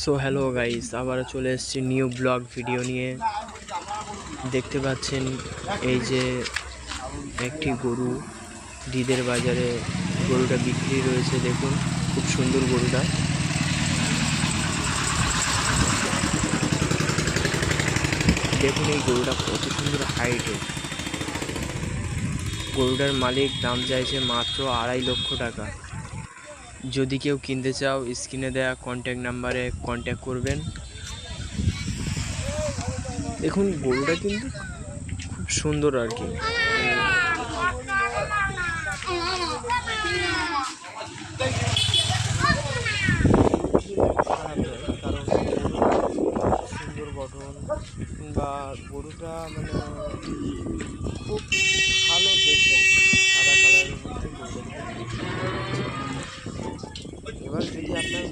So hello guys, আবার চলে এসেছি নিউ ব্লগ ভিডিও নিয়ে। দেখতে পাচ্ছেন এই যে একটি গরু দিদের বাজারে গরুটা বিক্রি রয়েছে। দেখুন খুব সুন্দর গরুটা। দেখুন এই গরুটা কত সুন্দর হাইটের। গরুটার মালিক দাম চাইছে মাত্র 2.5 লক্ষ টাকা। যদি কেউ কিনতে চাও স্ক্রিনে দেওয়া কন্ট্যাক্ট নাম্বারে কন্ট্যাক্ট করবেন। দেখুন গরুটা কিন্তু খুব সুন্দর আর কি। সুন্দর গঠন, বা গরুটা মানে